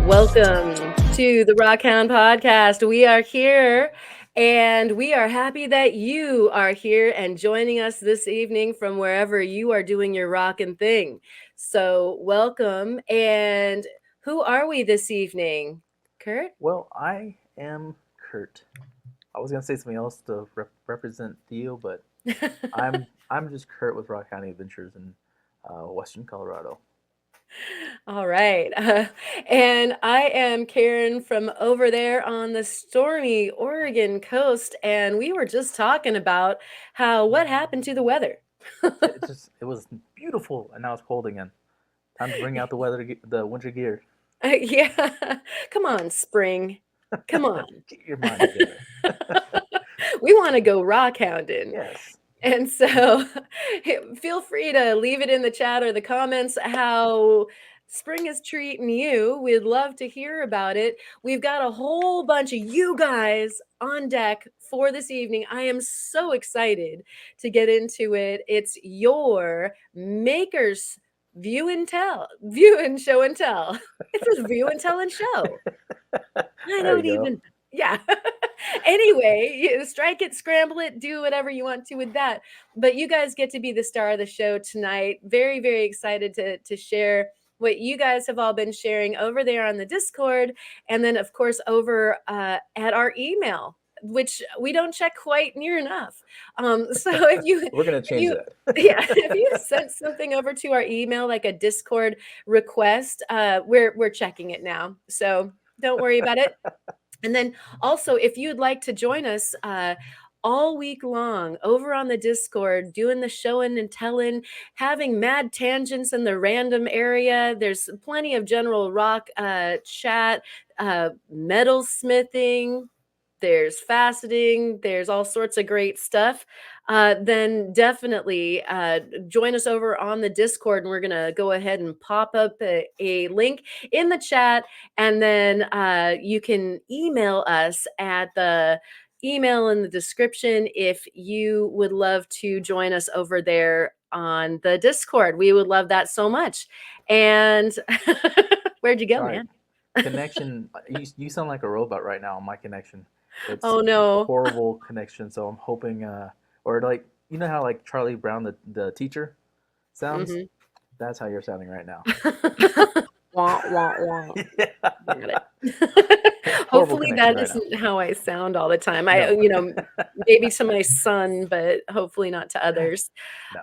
Welcome to the Rockhound Podcast. We are here and we are happy that you are here and joining us this evening from wherever you are doing your rockin' thing. So, welcome. And who are we this evening? Kurt? Well, I am Kurt. I was gonna say something else to represent Theo, but I'm just Kurt with Rock.Hounding.Adventures in Western Colorado. All right. And I am Karen from over there on the stormy Oregon coast. And we were just talking about what happened to the weather. It was beautiful, and now it's cold again. Time to bring out the winter gear. Yeah. Come on, spring. Come on. Get your mind together. We want to go rock hounding. Yes. And so feel free to leave it in the chat or the comments how spring is treating you. We'd love to hear about it. We've got a whole bunch of you guys on deck for this evening. I am so excited to get into it. It's your Makers View and Show and Tell. It's a view and tell and show. I There don't you go. even, yeah. Anyway, strike it, scramble it, do whatever you want to with that. But you guys get to be the star of the show tonight. Very, very excited to share what you guys have all been sharing over there on the Discord. And then, of course, over at our email, which we don't check quite near enough. So if you, We're gonna if change you, that. yeah, if you sent something over to our email, like a Discord request, we're checking it now. So don't worry about it. And then also, if you'd like to join us all week long over on the Discord, doing the showing and telling, having mad tangents in the random area, there's plenty of general rock chat, metal smithing. There's faceting, there's all sorts of great stuff. Then definitely join us over on the Discord, and we're going to go ahead and pop up a link in the chat. And then you can email us at the email in the description if you would love to join us over there on the Discord. We would love that so much. And where'd you go, Sorry, man? connection. You sound like a robot right now on my connection. It's Oh, a no. horrible connection. So I'm hoping, or like you know how like Charlie Brown, the teacher, sounds. Mhm. That's how you're sounding right now. Wah, wah, wah. Yeah. Got it. Horrible Hopefully connection that right now. isn't how I sound all the time. No. Maybe to my son, but hopefully not to others.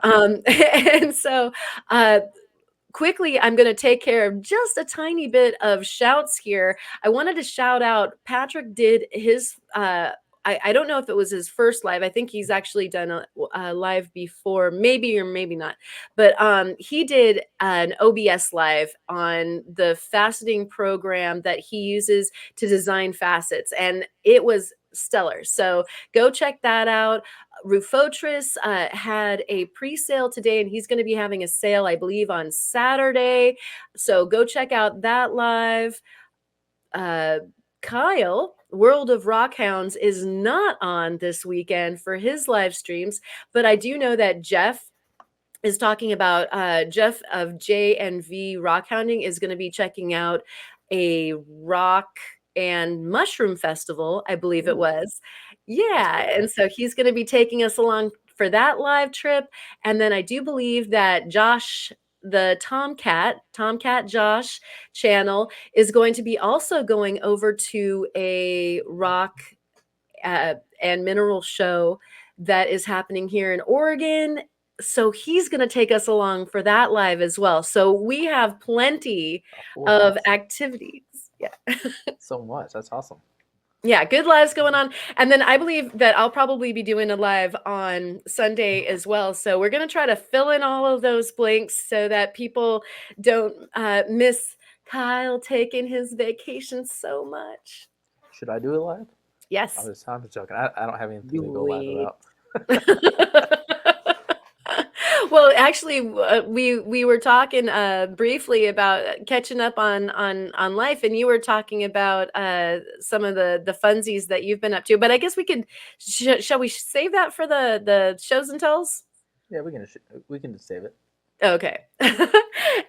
No. And so, uh, quickly, I'm going to take care of just a tiny bit of shouts here. I wanted to shout out Patrick did his. I don't know if it was his first live. I think he's actually done a live before, maybe or maybe not. But he did an OBS live on the faceting program that he uses to design facets, and it was stellar. So go check that out. Rufotris had a pre-sale today, and he's going to be having a sale, I believe, on Saturday. So go check out that live. Kyle, World of Rockhounds, is not on this weekend for his live streams, but I do know that Jeff is talking about Jeff of J and V Rockhounding is going to be checking out a rock and mushroom festival, I believe it Ooh, was. that's Yeah, cool. and so he's going to be taking us along for that live trip. And then I do believe that Josh, the Tomcat Josh channel, is going to be also going over to a rock and mineral show that is happening here in Oregon. So he's going to take us along for that live as well. So we have plenty A full of house. activities. Yeah. So much. That's awesome. Yeah, good lives going on. And then I believe that I'll probably be doing a live on Sunday as well. So we're going to try to fill in all of those blanks so that people don't miss Kyle taking his vacation so much. Should I do it live? Yes. I'm just joking. I don't have anything to go Do live it. about. Well, actually, we were talking briefly about catching up on life, and you were talking about some of the funsies that you've been up to. But I guess we could shall we save that for the shows and tells? Yeah, we can just save it. Okay.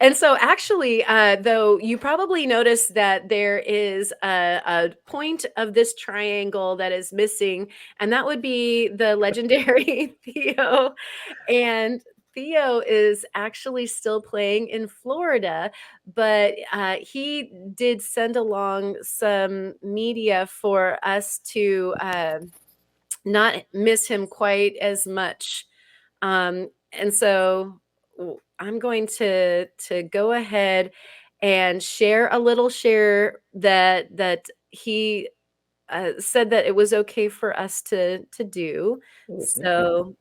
And so actually, though, you probably noticed that there is a point of this triangle that is missing, and that would be the legendary Theo. And Theo is actually still playing in Florida, but he did send along some media for us to not miss him quite as much. And so I'm going to go ahead and share a little share that he said that it was okay for us to do. Oh, thank you. So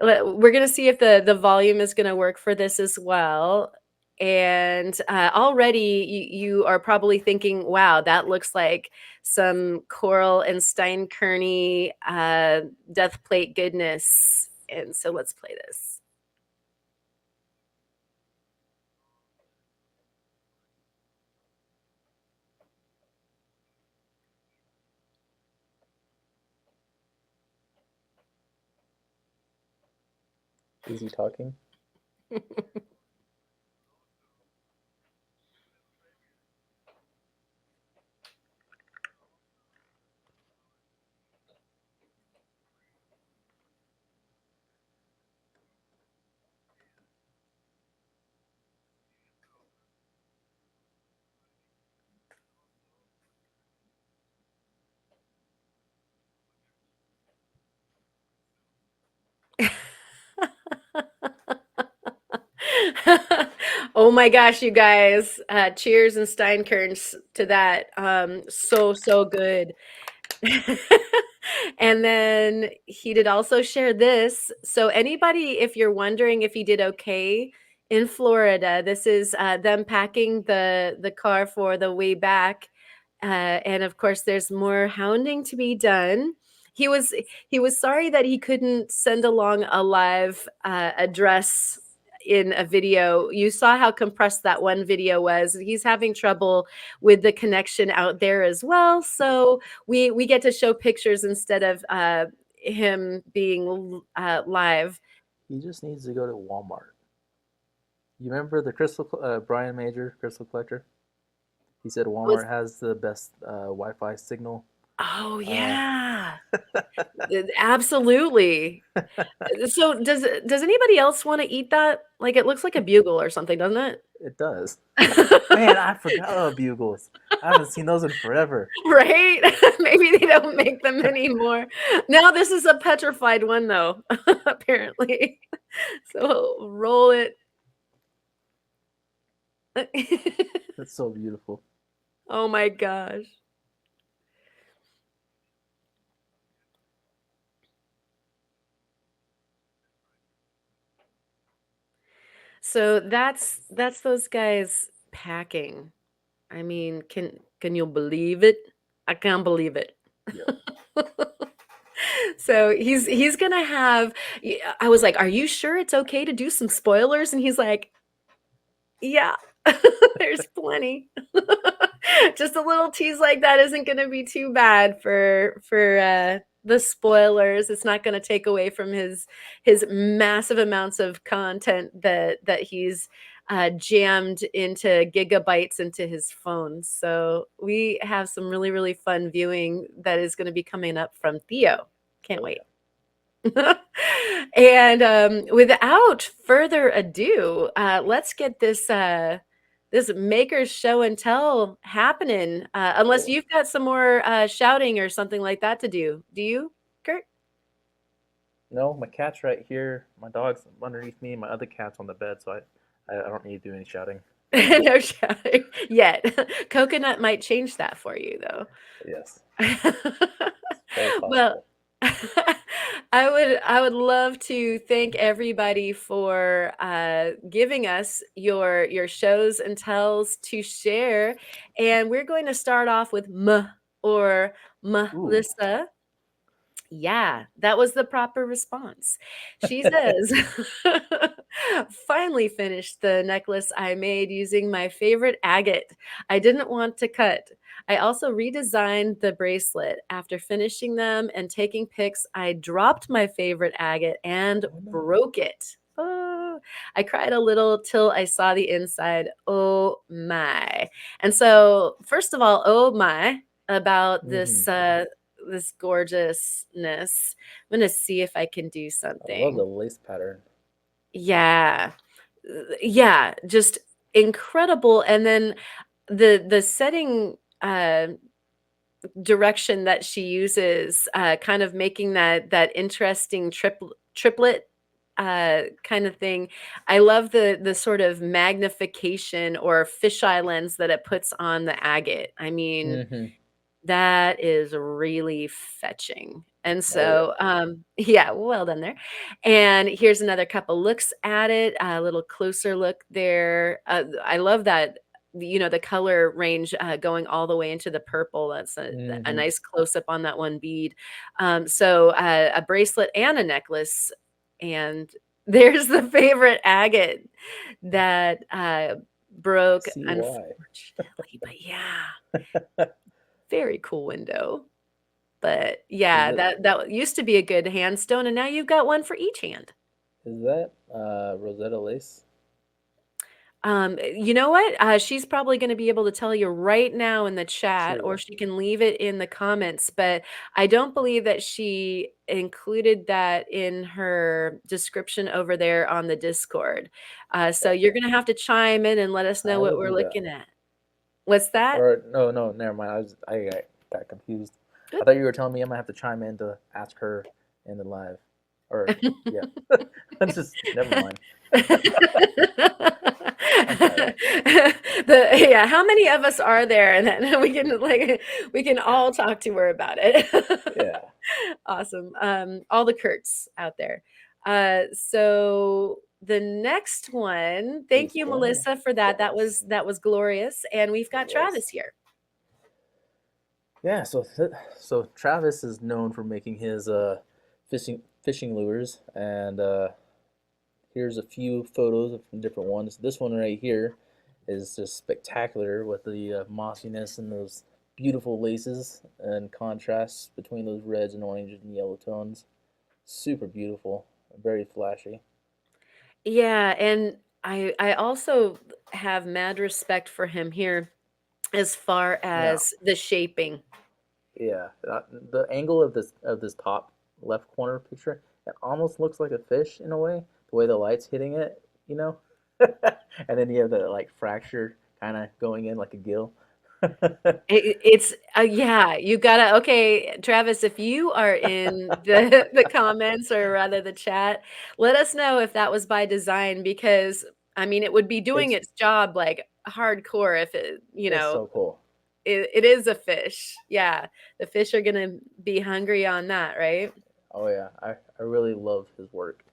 we're gonna see if the volume is gonna work for this as well. And already you are probably thinking, "Wow, that looks like some Coral and Stein Kearney death plate goodness." And so let's play this. Is he talking? Oh my gosh, you guys. Cheers and Steinkerns to that. So good. And then he did also share this. So anybody, if you're wondering if he did okay in Florida, this is them packing the car for the way back. And of course, there's more hounding to be done. He was he was sorry that he couldn't send along a live address in a video. You saw how compressed that one video was. He's having trouble with the connection out there as well. So we get to show pictures instead of him being live. He just needs to go to Walmart. You remember the Brian Major crystal collector? He said Was Walmart has the best Wi-Fi signal. Oh Uh, yeah, absolutely. So does anybody else want to eat that? Like it looks like a bugle or something, doesn't it does. it? Man, I forgot about bugles. I haven't seen those in forever. Right? Maybe they don't make them anymore. Now this is a petrified one though, apparently. So roll it. That's so beautiful. Oh my gosh. So that's those guys packing. I mean, can you believe it? I can't believe it. Yep. So he's gonna have. I was like, "Are you sure it's okay to do some spoilers?" And he's like, "Yeah, there's plenty." Just a little tease like that isn't gonna be too bad for the spoilers. It's not gonna take away from his massive amounts of content that he's jammed into gigabytes into his phone. So we have some really fun viewing that is going to be coming up from Theo. Can't Oh wait. yeah. And without further ado, let's get this maker's show and tell happening. Unless Oh you've got some more shouting or something like that to do. Do you, Kurt? no, my cat's right here. My dog's underneath me. My other cat's on the bed, so I don't need to do any shouting right now. No shouting yet. Coconut might change that for you, though. Yes, very Well, possible. I would love to thank everybody for giving us your shows and tells to share, and we're going to start off with or Ooh. Melissa. Yeah, that was the proper response. She says, finally finished the necklace I made using my favorite agate. I didn't want to cut. I also redesigned the bracelet. After finishing them and taking pics, I dropped my favorite agate and Oh no. broke it. Oh. I cried a little till I saw the inside. Oh my. And so, first of all, oh my about Mm-hmm. this gorgeousness. I'm going to see if I can do I love the something. lace pattern. Yeah. Yeah, just incredible. And then the setting direction that she uses, kind of making that interesting triplet kind of thing. I love the sort of magnification or fisheye lens that it puts on the agate. I mean, Mm-hmm. that is really fetching. And Oh yeah. so, yeah, well done there. And here's another couple looks at it, a little closer look there. I love that, the color range going all the way into the purple. That's a Mm-hmm. nice close up on that one bead. So, a bracelet and a necklace. And there's the favorite agate that I broke, see why. unfortunately. But yeah, very cool window. But Is yeah, it that used to be a good hand stone, and now you've got one for each hand. is that Rosetta lace? You know what? She's probably going to be able to tell you right now in the chat, or True. she can leave it in the comments. But I don't believe that she included that in her description over there on the Discord. So you're Okay. going to have to chime in and let us know I what will we're do that. looking at. What's that? Or no, no, never mind. I got confused. I thought you were telling me I'm gonna have to chime in to ask her in the live. Or yeah. That's just never mind. I'm tired. Yeah, how many of us are there? And then we can all talk to her about it. Yeah. Awesome. All the Kurts out there. So the next one, thank This you, one, Melissa, for that. That Travis. was that was glorious. And we've It got was. Travis here. Yeah, so Travis is known for making his fishing lures, and here's a few photos of different ones. This one right here is just spectacular with the mossiness and those beautiful laces and contrasts between those reds and oranges and yellow tones. Super beautiful, very flashy. Yeah, and I also have mad respect for him here as far Yeah, as the shaping. yeah. The angle of this top left corner picture, it almost looks like a fish in a way. The way the light's hitting it, you know. And then you have the like fracture kind of going in like a gill. It's yeah, you gotta okay, Travis, if you are in the comments or rather the chat, let us know if that was by design because I mean it would be doing It's its job like hardcore if it, it's so cool. it is a fish. Yeah, the fish are gonna be hungry on that, right? Oh yeah, I really love his work.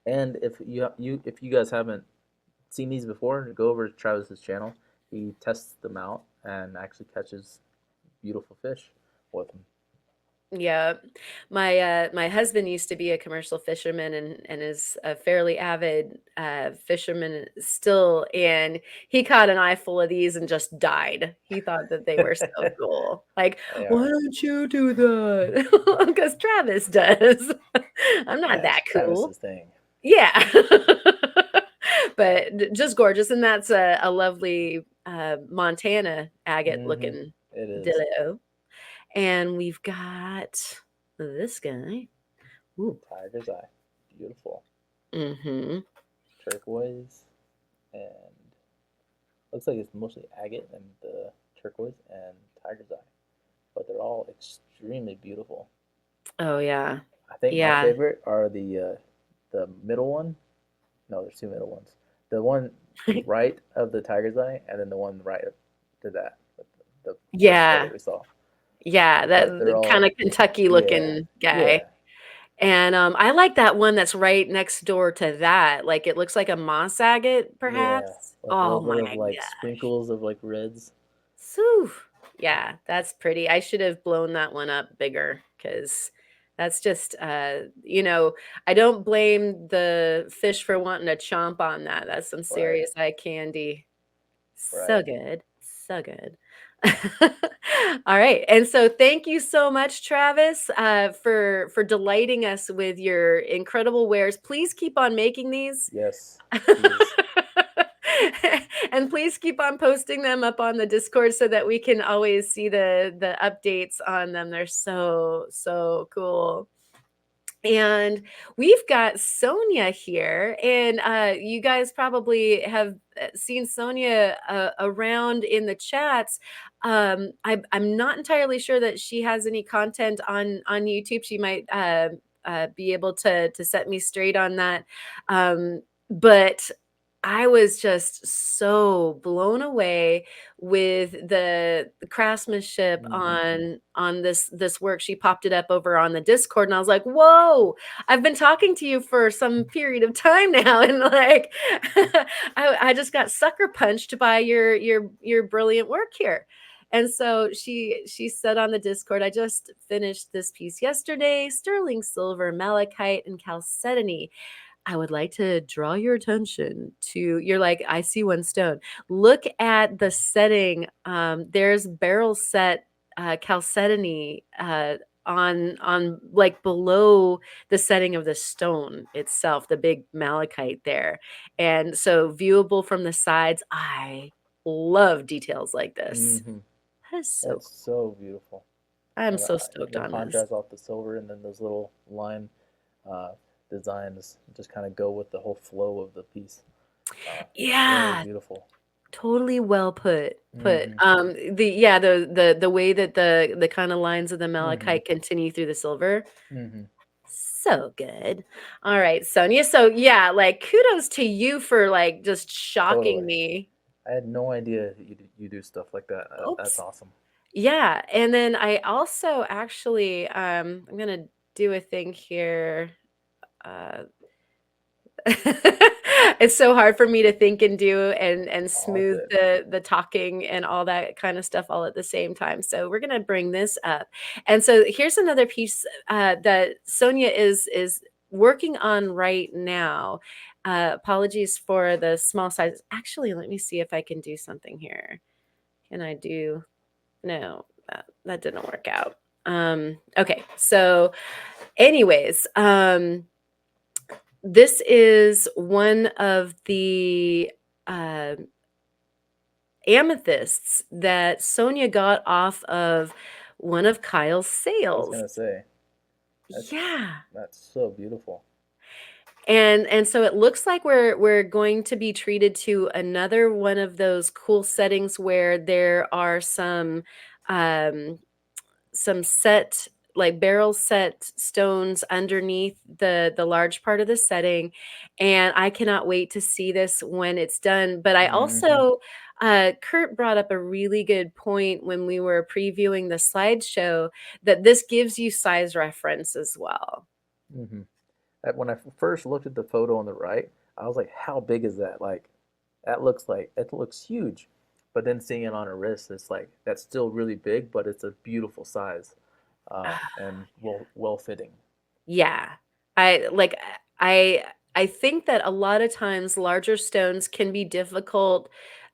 And if you guys haven't seen these before, go over to Travis's channel. He tests them out and actually catches beautiful fish with them. Yeah. My husband used to be a commercial fisherman and is a fairly avid fisherman still, and he caught an eye full of these and just died. He thought that they were so cool. Like, They why are. don't you do that? Because Travis does. I'm not Yeah, it's that cool. Travis's thing. Yeah. But just gorgeous. And that's a lovely Montana agate Mm-hmm. looking It is. dillo. And we've got this guy. Ooh. Tiger's eye. Beautiful. Mhm. Turquoise and looks like it's mostly agate and the turquoise and tiger's eye. But they're all extremely beautiful. Oh, yeah. I think my Yeah. favorite are the middle one. No, there's two middle ones. The one right of the tiger's eye, and then the one right to that, the first photo Yeah. we saw. Yeah, But they're that all kinda Kentucky yeah, looking guy. yeah, And, I like that one that's right next door to that, like, it looks like a moss agate, yeah. perhaps? Like a Oh little bit my of like gosh. sprinkles of like reds. Phew. Yeah, that's pretty. I should have blown that one up bigger because that's just, I don't blame the fish for wanting to chomp on that. That's some Right, serious eye candy. So right. good. So good. All right. And so thank you so much, Travis, for delighting us with your incredible wares. Please keep on making these. Yes, please. And please keep on posting them up on the Discord so that we can always see the updates on them. They're so cool. And we've got Sonia here, and you guys probably have seen Sonia around in the chats. I'm not entirely sure that she has any content on YouTube. She might be able to set me straight on that. But I was just so blown away with the craftsmanship Hmm. on this work. She popped it up over on the Discord, and I was like, "Whoa! I've been talking to you for some period of time now, and like, I just got sucker punched by your brilliant work here." And so she said on the Discord, "I just finished this piece yesterday: sterling silver, malachite, and chalcedony. I would like to draw your attention to," you're like, "I see one stone. Look at the setting. There's barrel set chalcedony on like below the setting of the stone itself, the big malachite there. And so viewable from the sides. I love details like this. Hmm. That is so That's cool. so beautiful. I'm And so stoked the on this. contrast off the silver and then those little line uh, designs just kind of go with the whole flow of the piece. Very Yeah, beautiful. totally well put. Hmm. The way that the kind of lines of the Hmm. malachite continue through the silver. Hmm. So good. All right, Sonia. So yeah, like kudos to you for like just shocking Totally. me. I had no idea you do stuff like that. That's Oops. awesome. Yeah, and then I also actually I'm gonna do a thing here. Uh it's so hard for me to think and do and All smooth good. the talking and all that kind of stuff all at the same time. So we're gonna bring this up. And so here's another piece that Sonia is working on right now. Apologies for the small size. Actually, let me see if I can do something here. Can I do? No, that didn't work out. Okay, so anyways, this is one of the uh, amethysts that Sonia got off of one of Kyle's I was sales. gonna say that's Yeah. that's so beautiful. And so it looks like we're going to be treated to another one of those cool settings where there are some set like barrel set stones underneath the large part of the setting, and I cannot wait to see this when it's done. But I Hmm. also Kurt brought up a really good point when we were previewing the slideshow, that this gives you size reference as well. Hmm. When I first looked at the photo on the right, I was like, "How big is that?" Like it looks huge. But then seeing it on her wrist, it's like that's still really big, but it's a beautiful size and well fitting. Yeah. I like I I think that a lot of times larger stones can be difficult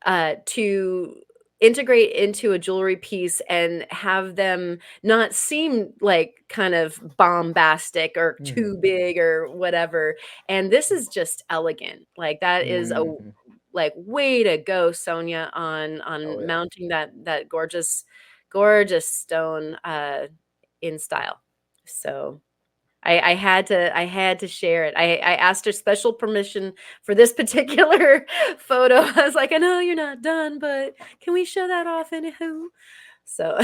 to integrate into a jewelry piece and have them not seem like kind of bombastic or Hmm. too big or whatever. And this is just elegant. Like that is a Hmm. like way to go, Sonia, Oh on yeah. mounting that gorgeous stone in style. So I had to share it. I asked her special permission for this particular photo. I was like, "I know you're not done, but can we show that off anywho?" So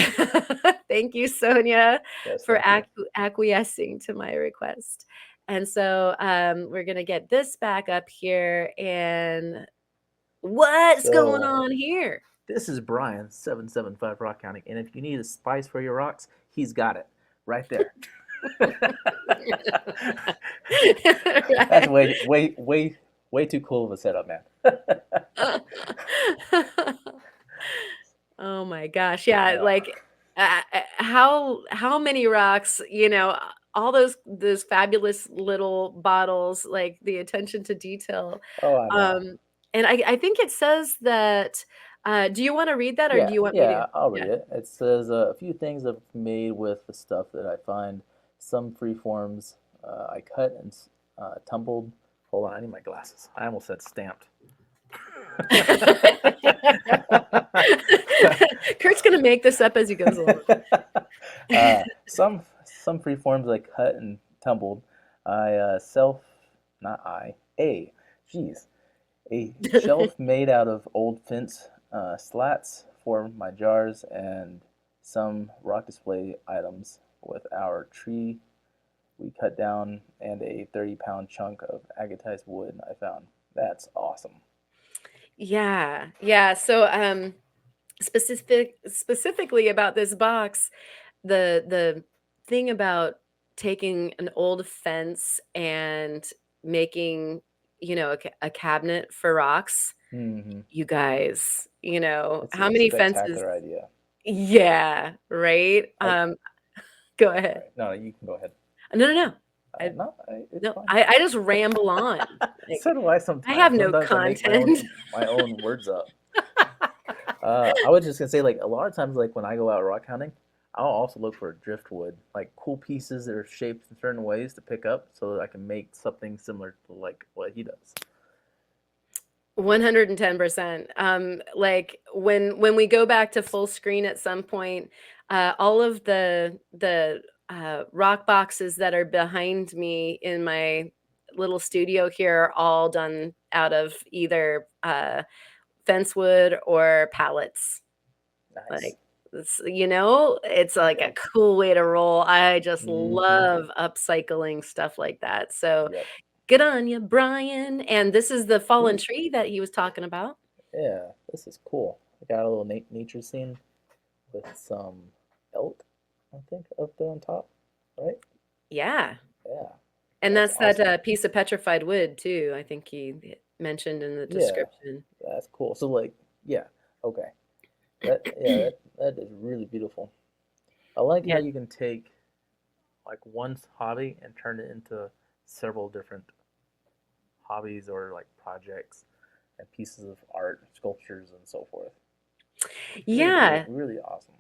thank you, Sonia, Yes, for thank you. acquiescing to my request. And so we're gonna get this back up here, and what's going So on here? this is Brian 775 Rock Counting, and if you need a spice for your rocks, he's got it right there. That's Right. way too cool of a setup, man. Oh my gosh. Yeah, uh, like how many rocks, all those fabulous little bottles, like the attention to detail. oh, I know. Um and I think it says that Do you want to read that, or Yeah, do you want me to? yeah, I'll Yeah. read it. It says a few things I've made with the stuff that I find. Some free forms I cut and tumbled. Hold on, I need my glasses. I almost said stamped. Kurt's gonna make this up as he goes along. Some free forms I cut and tumbled. I not I, geez, a shelf made out of old fence slats for my jars and some rock display items with our tree we cut down and a 30-pound chunk of agatized wood I found. That's awesome. Yeah, yeah. So, specifically about this box, the thing about taking an old fence and making, a cabinet for rocks, Hmm. you guys, It's how a many fences? spectacular idea. Yeah, right. I Go ahead. Sorry. No, you can go ahead. No, no, no. I No, it's no, fine. I just ramble on. So Like, do I I have sometimes. no Sometimes I make content. my own words up. I was just gonna say, like a lot of times, like when I go out rock hunting, I'll also look for driftwood, like cool pieces that are shaped in certain ways to pick up, so that I can make something similar to like what he does. 110%. Like when we go back to full screen at some point, all of the rock boxes that are behind me in my little studio here are all done out of either fence wood or pallets. Nice. Like, it's like a Yep. cool way to roll. I just Hmm. love upcycling stuff like that. So Yep. good on you, Brian. And this is the fallen Sweet. tree that he was talking about. Yeah, this is cool. I got a little nature scene with some elk, I think, up there on top. Right? Yeah. Yeah, And that's that's that awesome. piece of petrified wood too. I think he mentioned in the Yeah, description. that's cool. So like, yeah, okay. That is really beautiful. I like how Yeah. you can take like one hobby and turn it into several different hobbies or like projects and pieces of art, sculptures, and so forth. Really Yeah. really awesome.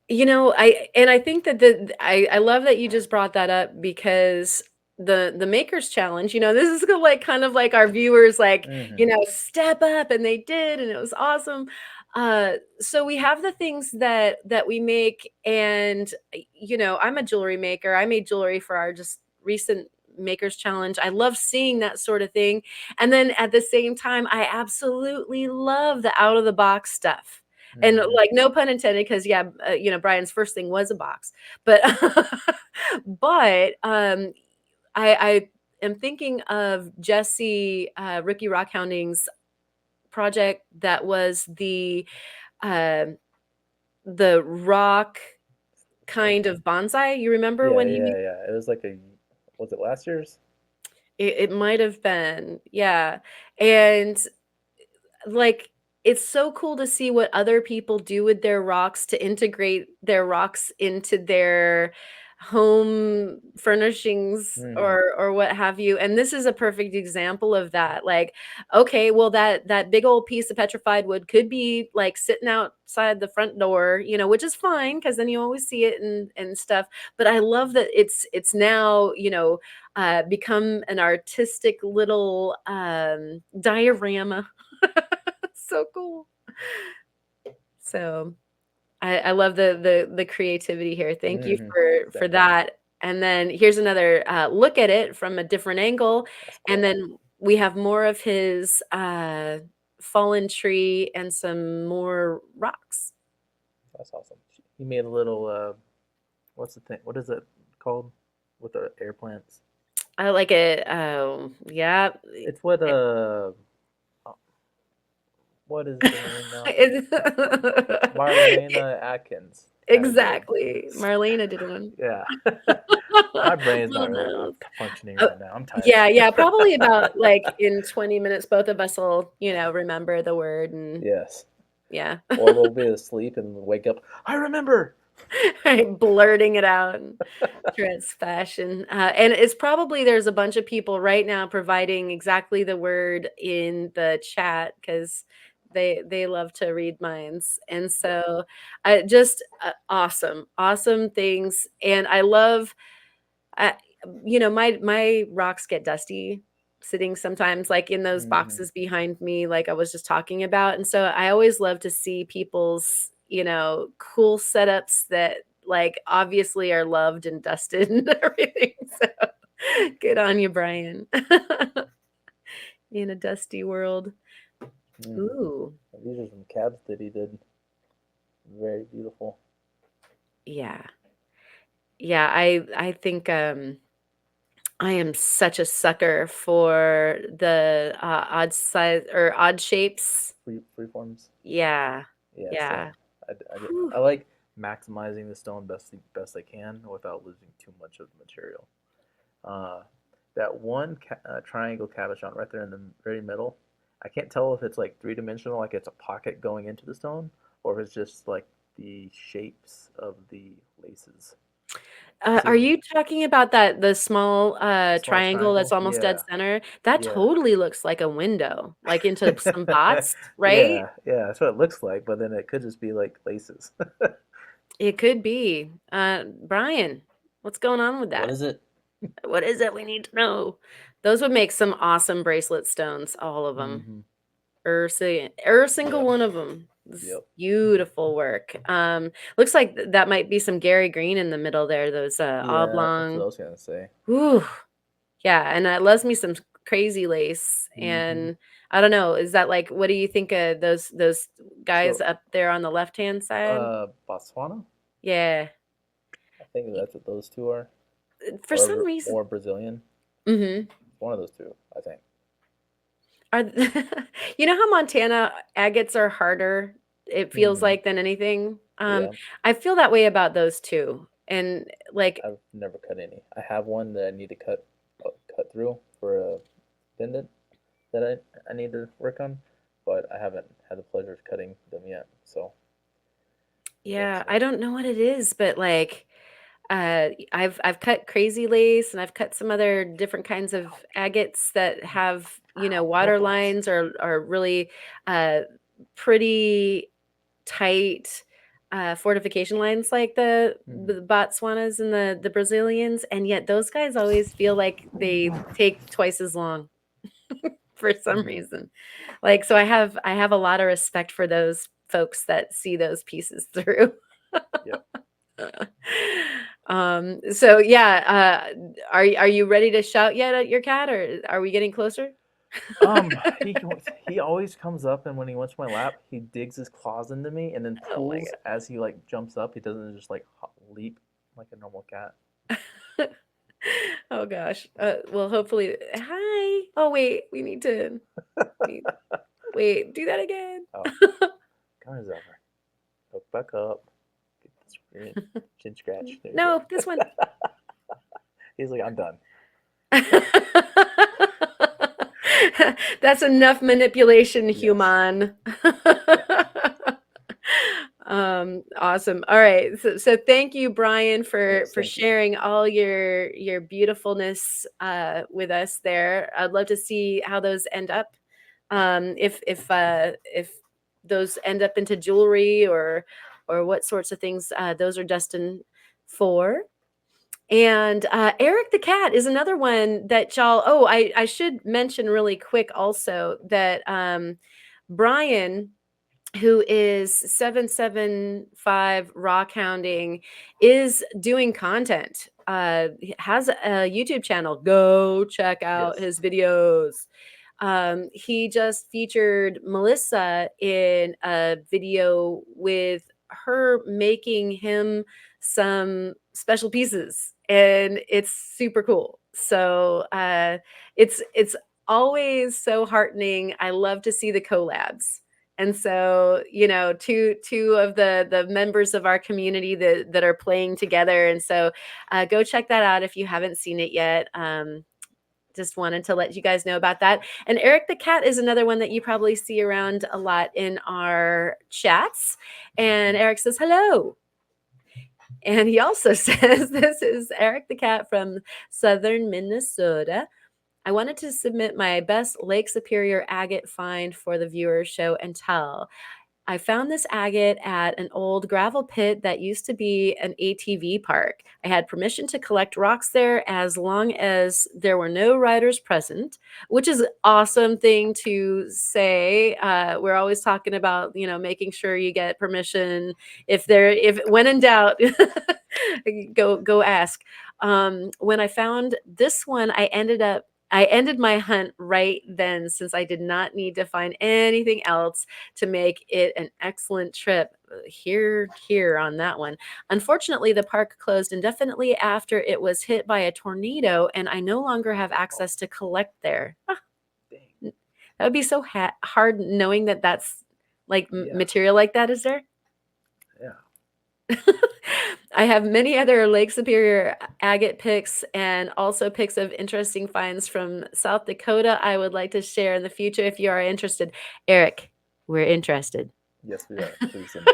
I think that I love that you just brought that up because the makers challenge, this is like kind of like our viewers like, Hmm. step up, and they did, and it was awesome. So we have the things that we make, and I'm a jewelry maker. I made jewelry for our just recent makers challenge. I love seeing that sort of thing. And then at the same time, I absolutely love the out of the box stuff. And, Hmm. like, no pun intended, because yeah, Brian's first thing was a box, but but, I am thinking of Jesse, Ricky Rockhounding's project that was um, the rock Like, kind of bonsai. You remember yeah, when he yeah, made yeah. It was like was it last year's? it might have been, yeah, and like, it's so cool to see what other people do with their rocks to integrate their rocks into their home furnishings Hmm. or what have you. And this is a perfect example of that. Like, okay, well, that big old piece of petrified wood could be like sitting outside the front door, which is fine because then you always see it and stuff. But I love that it's now, become an artistic little diorama. So cool. So I love the creativity here. Thank you Hmm. for Definitely. that. And then here's another look at it from a different angle. That's And cool. then we have more of his fallen tree and some more rocks. That's awesome. He made a little what's the thing? What is it called with the air plants? I like it. Oh, yeah. It's uh, what is her name now? Marlena Atkins kind of did. Exactly. Marlena did one. Yeah. My brain's not Little really nose. functioning Oh, right now. I'm tired. yeah, yeah, probably about, like, in 20 minutes, both of us will, remember the word and Yes. yeah. Or we'll be asleep and wake up. I remember. Right, blurting it out in trance fashion, and it's probably there's a bunch of people right now providing exactly the word in the chat because They love to read minds, and so I just awesome things, and I love I, my rocks get dusty sitting sometimes like in those Mm-hmm. boxes behind me, like I was just talking about. And so I always love to see people's, cool setups that like obviously are loved and dusted and everything. So good on you, Brian. In a dusty world. Mm-hmm. Ooh, These are some cabs that he did. Very beautiful. yeah. Yeah, I think I am such a sucker for the odd size or odd shapes. Freeforms. Yeah. Yeah, Yeah. same. Whew. I like maximizing the stone best I can without losing too much of the material. Uh, that one triangle cabochon right there in the very middle, I can't tell if it's like 3 dimensional, like it's a pocket going into the stone, or if it's just like the shapes of the laces. Are See, you talking about the small small triangle that's triangle. almost dead Yeah, center? That yeah. totally looks like a window, like into some bots, right? Yeah, yeah. That's what it looks like, but then it could just be like laces. It could be. Brian, what's going on with What that? is it? What is it? We need to know. Those would make some awesome bracelet stones, all of them. Mm-hmm. Every single Yep. one of them. Yep. Beautiful work. Looks like that might be some Gary Green in the middle there. Those Yeah, that's what I oblong. was gonna say. Whew. Yeah, and that loves me some crazy lace. Mm-hmm. And I don't know, is that like what do you think of those guys So, up there on the left hand side? Botswana. Yeah. I think that's what those two are, For some or reason. more Brazilian. Mhm. One of those two, I think. Are you know how Montana agates are harder, it feels Hmm. like, than anything? Yeah, I feel that way about those 2. And, like I've never cut any. I have one that I need to cut through for a pendant that I need to work on, but I haven't had the pleasure of cutting them yet. So we'll yeah, see. I don't know what it is, but, like, I've cut crazy lace, and I've cut some other different kinds of agates that have, Ow, no water balls. lines or are really, uh, pretty tight fortification lines like Hmm. the Botswanas and the Brazilians, and yet those guys always feel like they take twice as long for some Hmm. reason. Like so I have a lot of respect for those folks that see those pieces through. Yep. So yeah, are you ready to shout yet at your cat, or are we getting closer? He he always comes up, and when he wants my lap, he digs his claws into me and then Oh my pulls as he like jumps up. He doesn't just like leap like a normal cat. god. Oh gosh. Well, hopefully. Hi. Oh wait, we need to. Wait, wait. Do that again. Oh, come on, Zephyr. Look back up. Get this chin scratch. There you go. No, this one. He's like, I'm done. That's enough manipulation, Yes. human. Yeah. Awesome. All right. So thank you, Brian, for Yes. for Thank you. sharing all your beautifulness with us there. I'd love to see how those end up. If those end up into jewelry or what sorts of things those are destined for. And Eric the cat is another one that y'all. Oh, I should mention really quick also that Brian, who is 775 rock hounding, is doing content. He has a YouTube channel. Go check out Yes. his videos. He just featured Melissa in a video with her making him some special pieces, and it's super cool. So it's always so heartening. I love to see the collabs. And so, two of the members of our community that are playing together. And so, go check that out if you haven't seen it yet. Just wanted to let you guys know about that. And Eric the cat is another one that you probably see around a lot in our chats. And Eric says hello. And he also says this is Eric the cat from southern Minnesota. I wanted to submit my best Lake Superior agate find for the viewer show and tell. I found this agate at an old gravel pit that used to be an ATV park. I had permission to collect rocks there as long as there were no riders present, which is an awesome thing to say. We're always talking about, making sure you get permission. If when in doubt, go ask. When I found this one, I ended my hunt right then since I did not need to find anything else to make it an excellent trip. Here on that one. Unfortunately, the park closed indefinitely after it was hit by a tornado, and I no longer have access to collect there. Dang. That would be so hard knowing that that's like Yeah. material like that is there. Yeah. I have many other Lake Superior agate pics and also pics of interesting finds from South Dakota I would like to share in the future if you are interested. Eric, we're interested. Yes, we are. Please send them.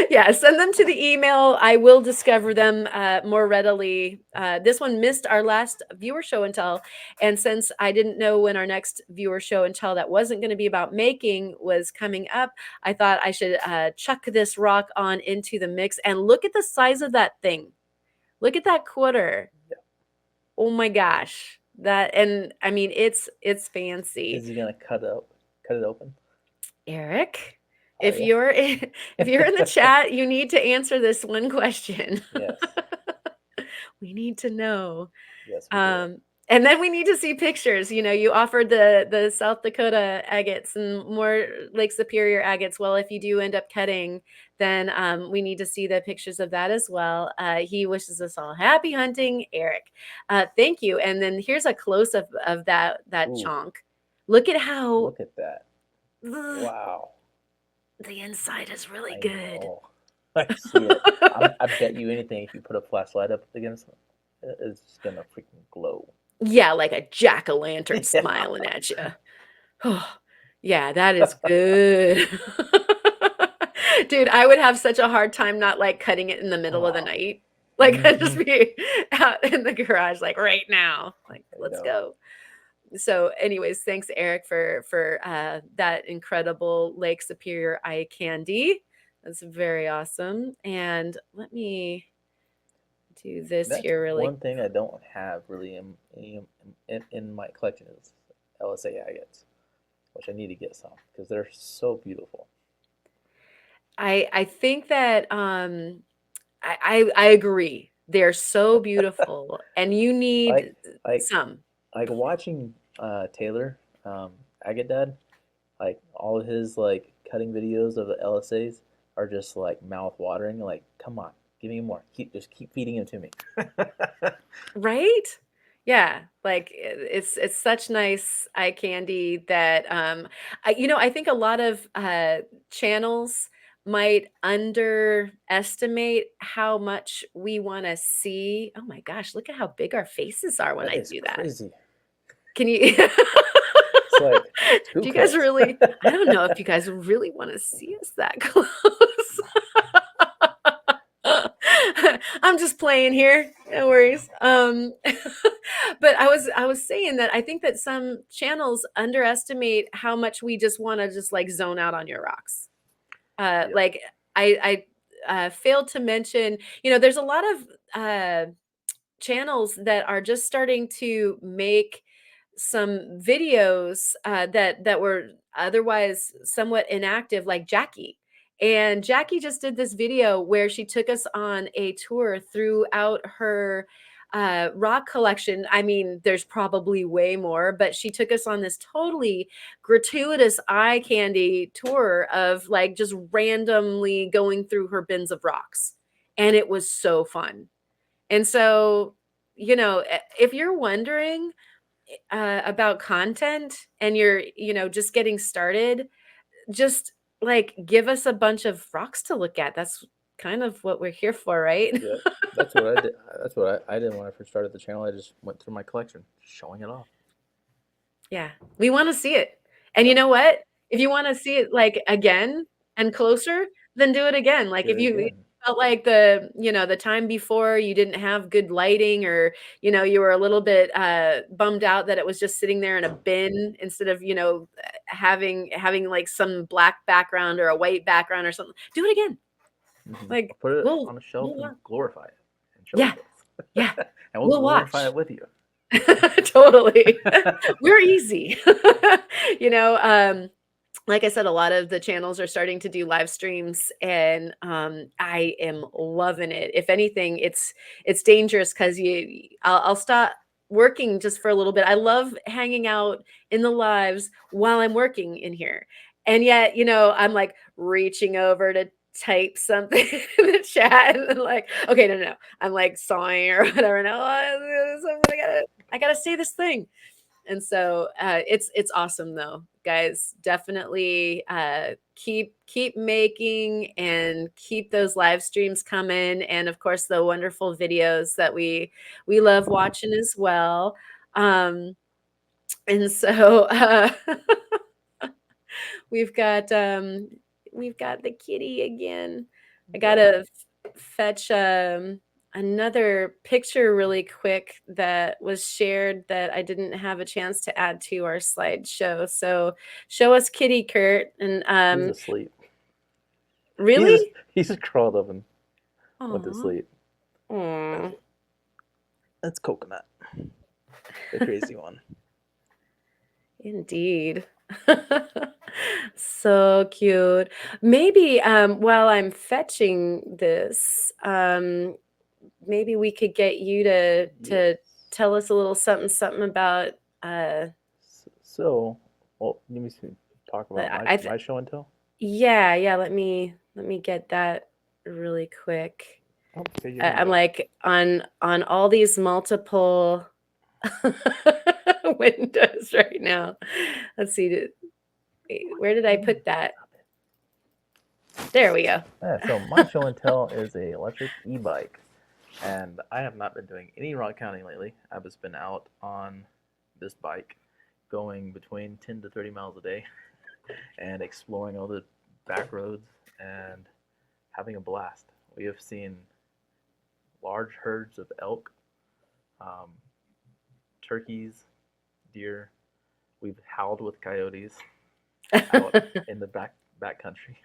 Yeah, send them to the email. I will discover them more readily. This one missed our last viewer show and tell. And since I didn't know when our next viewer show and tell that wasn't going to be about making was coming up, I thought I should chuck this rock on into the mix. And look at the size of that thing. Look at that quarter. Yeah. Oh my gosh. I mean, it's fancy. Is he gonna cut it open? Eric? Oh, If yeah. you're in the chat, you need to answer this one question. Yes. We need to know. Yes, we do. And then we need to see pictures. You offered the South Dakota agates and more Lake Superior agates. Well, if you do end up cutting, then we need to see the pictures of that as well. He wishes us all happy hunting, Eric. Thank you. And then here's a close up of that Ooh. chunk. Look at how. Look at that. Wow. The inside is really I good. know. I see it. I bet you anything if you put a flashlight up against it, it's just gonna freaking glow. Yeah, like a jack-o'-lantern Yeah. smiling at you. Oh, yeah, that is good. Dude, I would have such a hard time not like cutting it in the middle of the night. Like I'd just be out in the garage like right now. Like let's go. So anyways, thanks Eric for that incredible Lake Superior eye candy. That's very awesome. And let me do this That's here really. one thing I don't have really in my collection is LSA agates, which I need to get some because they're so beautiful. I think that I agree. They're so beautiful, and you need some. Like watching Taylor, Agate Dad, like all of his like cutting videos of the LSAs are just like mouth watering. Like, come on, give me more. Just keep feeding him to me. Right? Yeah, like it's such nice eye candy that I think a lot of channels might underestimate how much we want to see. Oh my gosh, look at how big our faces are when I do that. Crazy. Can you It's like, do you guys really I don't know if you guys really want to see us that close. I'm just playing here. No worries. But I was saying that I think that some channels underestimate how much we just want to just like zone out on your rocks. Yep. Like I failed to mention, there's a lot of channels that are just starting to make some videos that were otherwise somewhat inactive, like Jackie. And Jackie just did this video where she took us on a tour throughout her rock collection. I mean, there's probably way more, but she took us on this totally gratuitous eye candy tour of like just randomly going through her bins of rocks. And it was so fun. And so, if you're wondering about content and you're, just getting started, just like give us a bunch of rocks to look at. That's kind of what we're here for, right? Yeah, that's what I did. That's what I did when I first started the channel. I just went through my collection, showing it off. Yeah, we want to see it. And you know what? If you want to see it like again and closer, then do it again. Like if you felt like the time before you didn't have good lighting, or, you were a little bit bummed out that it was just sitting there in a bin instead of, having like some black background or a white background or something. Do it again. I'll Like, put it we'll on a shelf and wa glorify it and show it Yeah, to us. yeah, And we'll we'll glorify watch. it with you. Totally. We're easy. You know, um, like I said, a lot of the channels are starting to do live streams, and I am loving it. If anything, it's dangerous because I'll stop working just for a little bit. I love hanging out in the lives while I'm working in here, and yet, I'm like reaching over to type something in the chat, and then like, okay, no, no, no. I'm like sawing or whatever. No, I gotta say this thing. And so it's awesome though, guys. Definitely keep making and keep those live streams coming, and of course the wonderful videos that we love watching as well. Um, and so we've got um, we've got the kitty again. I Yeah. gotta fetch another picture really quick that was shared that I didn't have a chance to add to our slideshow. So show us kitty, Kurt. And He's asleep. really? He's just crawled up and went to Aw. sleep. Aw. That's Coconut, the crazy one. Indeed. So cute. Maybe while I'm fetching this, maybe we could get you to Yes. tell us a little something something about So, well, let me talk about I, my I th- my show and tell. yeah, let me get that really quick. Oh, okay, you can I'm go. like on all these multiple windows right now. Let's see. Wait, where did I put that? There we go. Yeah, so my show and tell is a electric e-bike, and I have not been doing any rock counting lately. I've just been out on this bike, going between 10 to 30 miles a day, and exploring all the back roads and having a blast. We have seen large herds of elk, um, turkeys, deer. We've howled with coyotes out in the back country,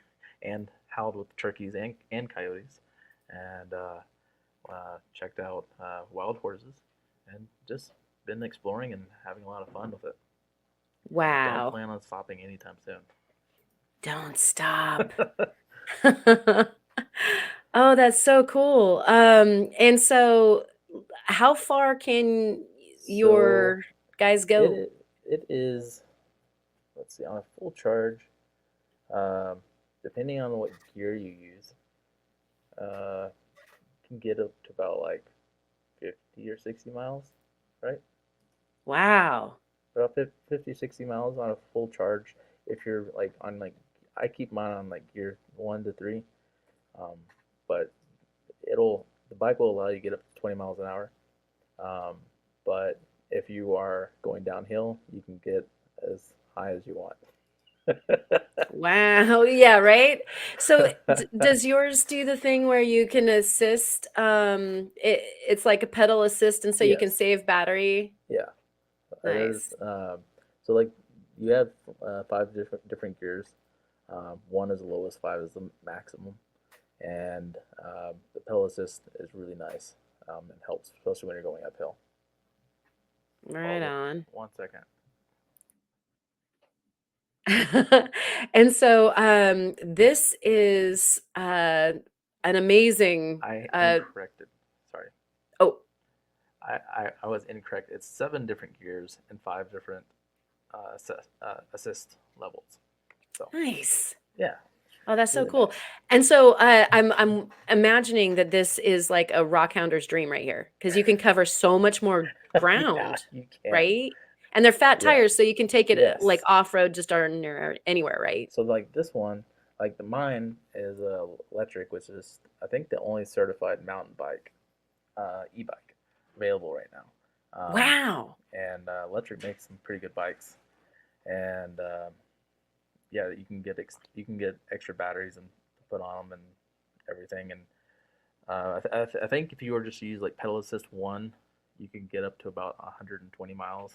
and howled with turkeys and coyotes, and checked out wild horses, and just been exploring and having a lot of fun with it. And don't Wow. plan on stopping anytime soon. Don't stop. Oh, that's so cool. And so how far can So your guys it go? it is, let's see, on a full charge, um, depending on what gear you use, uh, can get up to about like 50 or 60 miles, right? Wow. About 50, 60 miles on a full charge. If you're like on like, I keep mine on like gear 1 to 3, um, but the bike will allow you to get up to 20 miles an hour. Um, but if you are going downhill, you can get as high as you want. Wow. Yeah, right? So does yours do the thing where you can assist it's like a pedal assist, and so you can Yes. save battery? Yeah. There's Nice. so like you have 5 different gears. One is the lowest, 5 is the maximum, and the pedal assist is really nice. And helps, especially when you're going uphill. Right Oh, on. 1 second. And so this is an amazing I incorrected. Sorry. oh, I was incorrect. It's 7 different gears and 5 different assist levels. So nice. yeah, Oh, that's so really cool. nice. And so I'm imagining that this is like a rock hounder's dream right here, because you can cover so much more Yeah, ground, you can. right? And they're fat Yeah. tires, so you can take it like Yes. off road just darn near anywhere, right? So like this one, like the mine is electric, which is I think the only certified mountain bike, e-bike available right now. Wow. And electric makes some pretty good bikes, and yeah, you can get extra batteries and put on them and everything, and I think if you were just to use like pedal assist one, you can get up to about 120 miles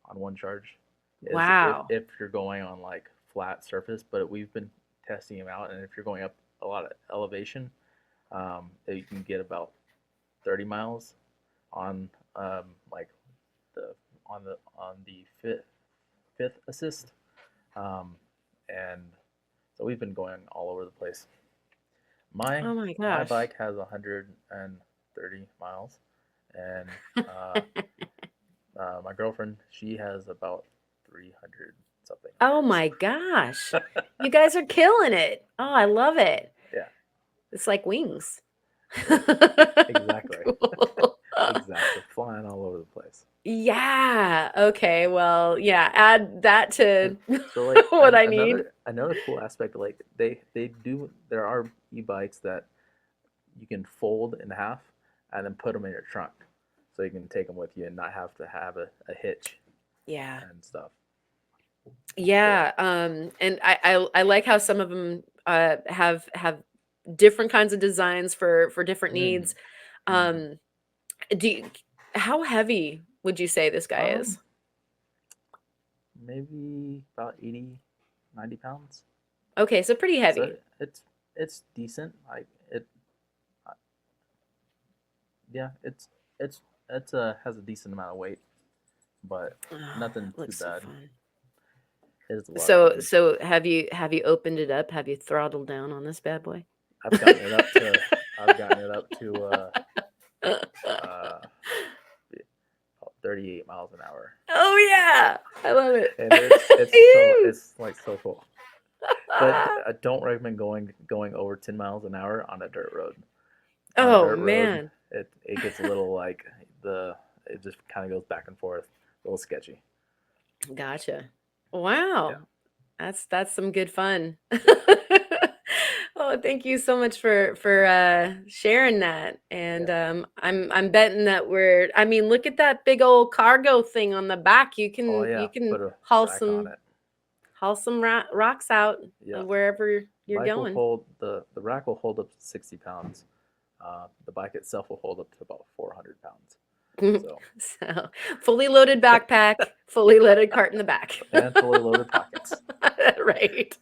on one charge. Is Wow. if you're going on like flat surface, but we've been testing them out, and if you're going up a lot of elevation, you can get about 30 miles on like the on the fifth assist, um, and so we've been going all over the place. My Oh my my gosh. bike has 130 miles, and my girlfriend, she has about 300 something Oh miles. my gosh. You guys are killing it. Oh, I love it. Yeah, It's like wings. yeah, exactly, Cool. exactly, flying all over the place. Yeah. Okay. Well, yeah, add that And to so like what I need. another cool aspect, like they do, there are e-bikes that you can fold in half and then put them in your trunk, so you can take them with you and not have to have a hitch Yeah. and stuff. So Yeah. And I like how some of them have different kinds of designs for different mm-hmm, needs. mm-hmm. Um, do you, how heavy would you say this guy um is? maybe about 80, 90 pounds. Okay, so pretty So heavy. it's decent. Like it, uh, yeah, it's has a decent amount of weight, but Oh, nothing that too looks so bad. fun. It is a lot of So fun. so have you opened it up? Have you throttled down on this bad boy? I've gotten it up to I've gotten it up to uh 38 miles an hour, Oh yeah, I love it. and it's like so cool. But I don't recommend going over 10 miles an hour on a dirt road. On a Oh dirt road, man, it gets a little like the it just kind of goes back and forth, a little sketchy. gotcha. Yeah, Wow, that's some good fun. yeah, Oh, thank you so much for sharing that. And yeah. I'm betting that we're. I mean, look at that big old cargo thing on the back. You Oh can yeah, you can put a haul rack on some it. rocks out Yeah, of wherever you're bike will going. hold the rack will hold up to 60 pounds. The bike itself will hold up to about 400 pounds. So So, fully loaded backpack, fully loaded cart in the back. and fully loaded pockets. Right.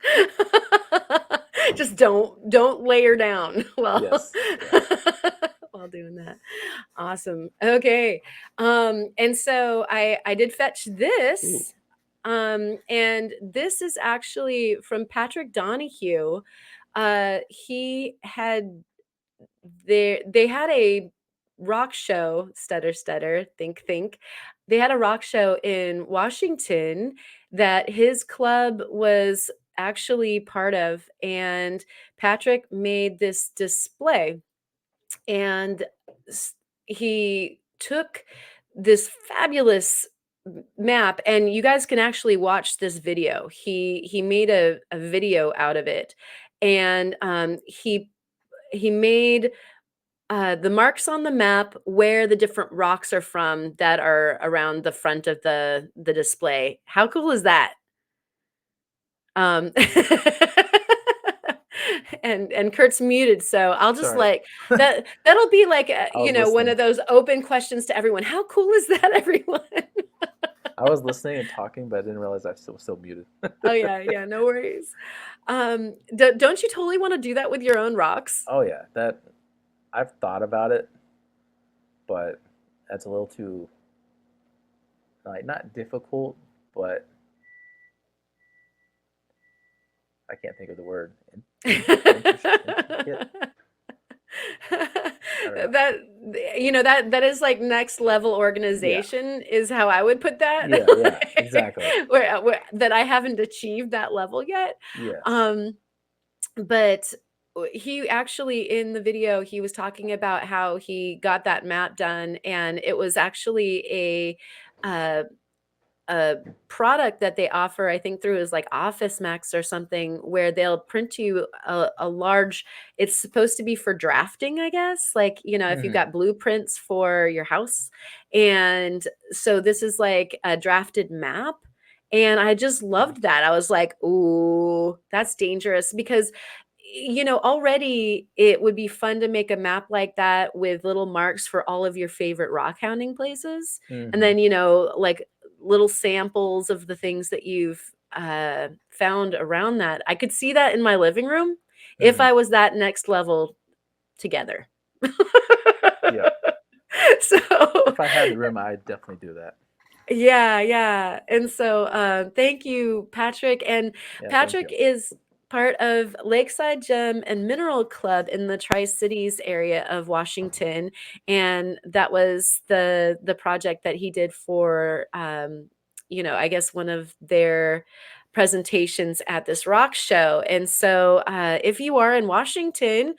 Just don't layer down while Yes, yeah. while doing that. Awesome. Okay. And so I did fetch Ooh. this. And this is actually from Patrick Donahue. He had they had a rock show, stutter, think. They had a rock show in Washington that his club was actually part of, and Patrick made this display, and he took this fabulous map, and you guys can actually watch this video. He made a video out of it, and he made the marks on the map where the different rocks are from that are around the front of the display. How cool is that? Um, and Kurt's muted, so I'll just Sorry, like that'll be like I was one listening. of those open questions to everyone. How cool is that, everyone? I was listening and talking, but I didn't realize I was still muted. Oh yeah, no worries. Don't you totally want to do that with your own rocks? Oh yeah, that I've thought about it, but that's a little too like not difficult, but I can't think of the word. Intricate. I don't know. That that is like next level Yeah, organization is how I would put that. yeah, exactly. Where that I haven't achieved that level yet. Yes. Um, but he actually in the video he was talking about how he got that map done, and it was actually uh a product that they offer, I think through is like Office Max or something, where they'll print you a large, it's supposed to be for drafting, I guess. Like, if you've Hmm. got blueprints for your house. And so this is like a drafted map. And I just loved that. I was like, ooh, that's dangerous because already it would be fun to make a map like that with little marks for all of your favorite rock hounding places. And Mm-hmm. then, like little samples of the things that you've found around that. I could see that in my living room if Mm-hmm. I was that next level together. Yeah. So If I had the room, I'd definitely do that. yeah, yeah. And so thank you, Patrick. And Yeah, thank Patrick you. is part of Lakeside Gem and Mineral Club in the Tri-Cities area of Washington. And that was the project that he did for I guess one of their presentations at this rock show. And so if you are in Washington,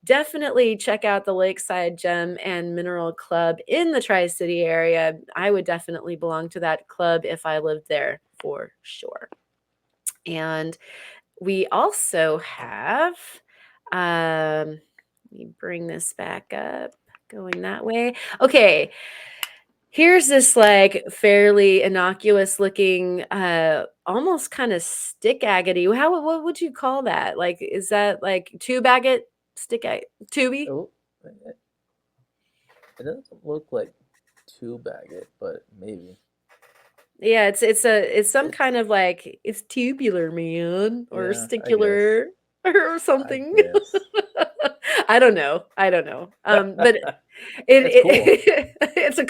definitely check out the Lakeside Gem and Mineral Club in the Tri-City area. I would definitely belong to that club if I lived there for sure. And we also have, let me bring this back up, going that way. Okay, here's this like fairly innocuous looking, almost kind of stick agate. What would you call that? Like, is that like tube agate, stick agate, tubey? Oh, it doesn't look like tube agate, but maybe Yeah, it's some it's kind of like it's tubular, man, or yeah. I guess. sticular or I something. guess. I don't know. I don't know. But It's cool. it's a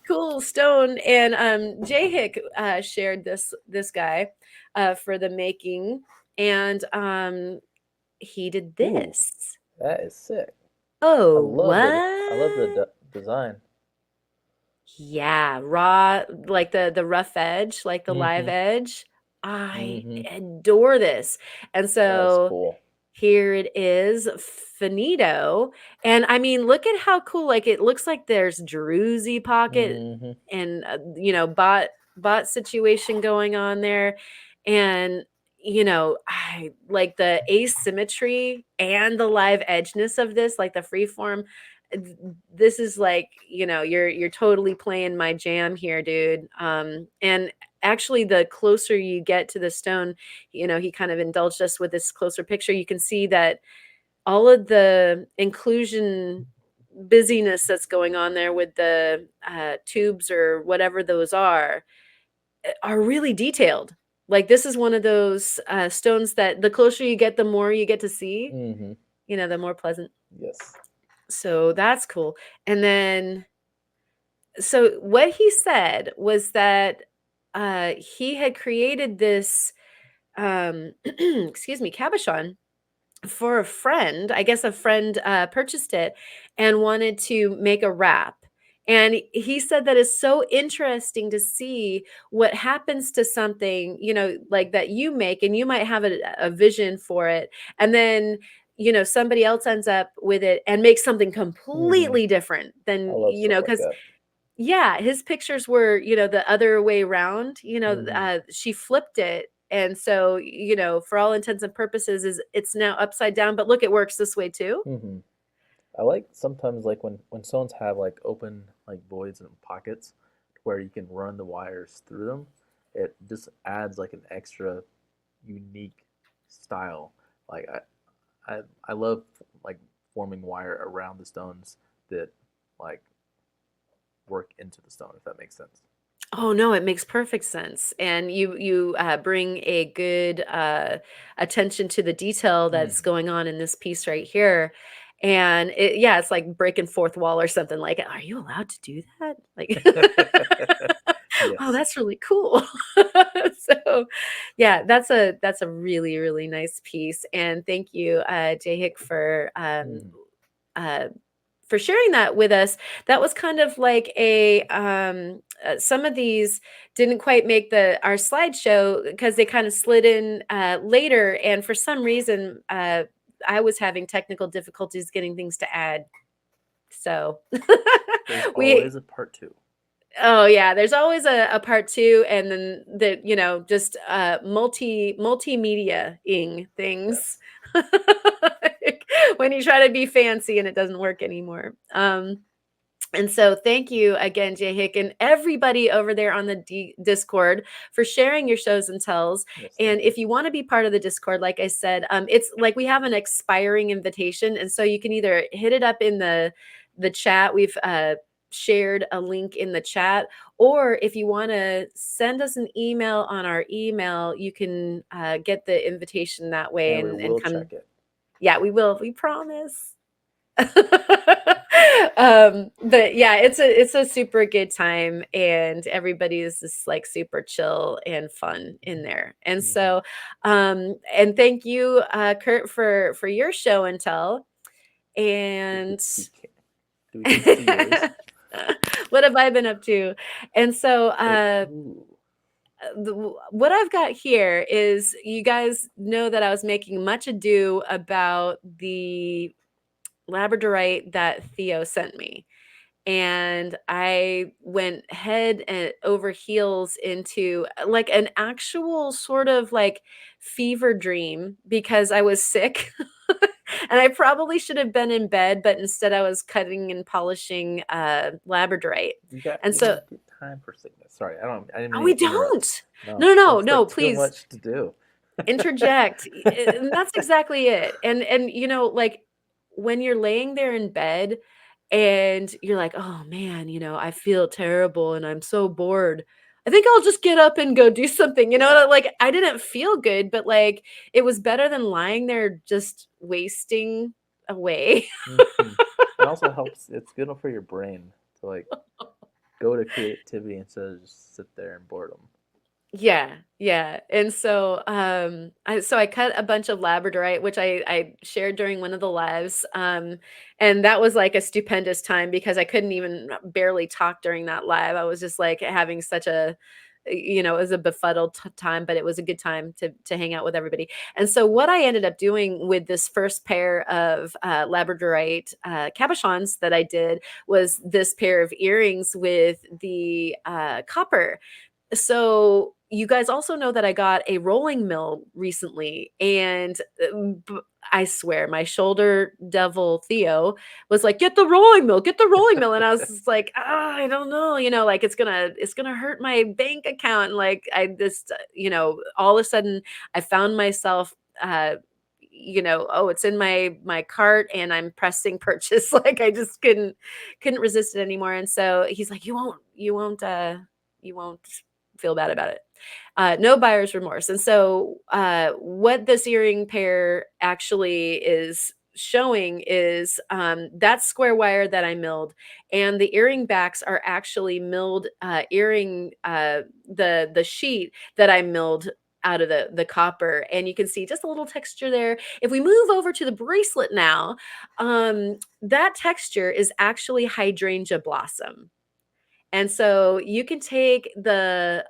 cool stone. And Jay Hick shared this guy for the making, and he did Ooh, this. that is sick. Oh, what? I love the design. Yeah, raw, like the rough edge, like the live Mm-hmm. edge. I Mm-hmm. adore this. And That is so cool. here it is, finito. And I mean, look at how cool, like it looks like there's druzy pocket Mm-hmm. and bot situation going on there. And I like the asymmetry and the live edgeness of this, like the freeform. This is like, you're totally playing my jam here, dude. And actually the closer you get to the stone, he kind of indulged us with this closer picture. You can see that all of the inclusion busyness that's going on there with the tubes or whatever those are really detailed. Like this is one of those stones that the closer you get, the more you get to see, Mm-hmm. the more pleasant. Yes. So that's cool. And then, so what he said was that he had created this, excuse me, cabochon for a friend. I guess a friend purchased it and wanted to make a wrap. And he said that is so interesting to see what happens to something, like that you make, and you might have a vision for it. And then, somebody else ends up with it and makes something Mm-hmm. completely different I than, love stuff like because that. yeah, his pictures were, the other way around, Mm-hmm. she flipped it. And so, for all intents and purposes, it's now upside down, but look, it works this way too. Mm-hmm. I like sometimes like when stones have like open like voids and pockets where you can run the wires through them. It just adds like an extra unique style. Like I love like forming wire around the stones that like work into the stone, if that makes sense. Oh no, it makes perfect sense. And you bring a good attention to the detail that's Mm-hmm. going on in this piece right here. And it's like breaking fourth wall or something. Like, are you allowed to do that? Like, oh, Yes. that's really cool. So yeah, that's a really, really nice piece. And thank you, Jay Hick, Mm-hmm. uh, for sharing that with us. That was kind of like a some of these didn't quite make our slideshow because they kind of slid in later, and for some reason I was having technical difficulties getting things to add. So There's we always a part two. oh yeah, there's always a part two, and then just multimedia-ing things. Yes. Like, when you try to be fancy and it doesn't work anymore. And so thank you again, Jay Hick, and everybody over there on the Discord for sharing your shows and tells. Yes, And thank you. if you want to be part of the Discord, like I said, it's like we have an expiring invitation. And so you can either hit it up in the chat. We've shared a link in the chat. Or if you want to send us an email on our email, you can get the invitation that way And we and will come. check it. Yeah, we will. We promise. But yeah, it's a super good time, and everybody is just like super chill and fun in there. And Mm-hmm. so and thank you Kurt for your show and tell. And Do we get to see yours? what have I been up to? And so Oh, ooh. what I've got here is, you guys know that I was making much ado about the labradorite that Theo sent me. And I went head and over heels into like an actual sort of like fever dream because I was sick. And I probably should have been in bed, but instead I was cutting and polishing labradorite. And You so, don't get time for sickness. Sorry, I didn't oh, mean we to interrupt. don't. No, No, no, that's no, like too please much to do. interject. And that's exactly it. And like when you're laying there in bed and you're like, "Oh man, I feel terrible and I'm so bored. I think I'll just get up and go do something." Yeah. Like I didn't feel good, but like it was better than lying there just wasting away. Hmm. It also helps. It's good for your brain to like go to creativity instead of just sit there in boredom. Yeah, yeah. And so I cut a bunch of labradorite, which I shared during one of the lives. And that was like a stupendous time because I couldn't even barely talk during that live. I was just like having such a it was a befuddled time, but it was a good time to hang out with everybody. And so what I ended up doing with this first pair of labradorite cabochons that I did was this pair of earrings with the copper. So you guys also know that I got a rolling mill recently, and I swear my shoulder devil Theo was like, "Get the rolling mill, get the rolling mill," and I was just like, I don't know, like it's gonna hurt my bank account, and like I just, all of a sudden I found myself. Oh, it's in my cart and I'm pressing purchase. Like I just couldn't resist it anymore. And so he's like, you won't feel bad about it. No buyer's remorse. And so, what this earring pair actually is showing is that square wire that I milled, and the earring backs are actually milled earring, the sheet that I milled out of the copper, and you can see just a little texture there. If we move over to the bracelet now, that texture is actually hydrangea blossom. And so you can take the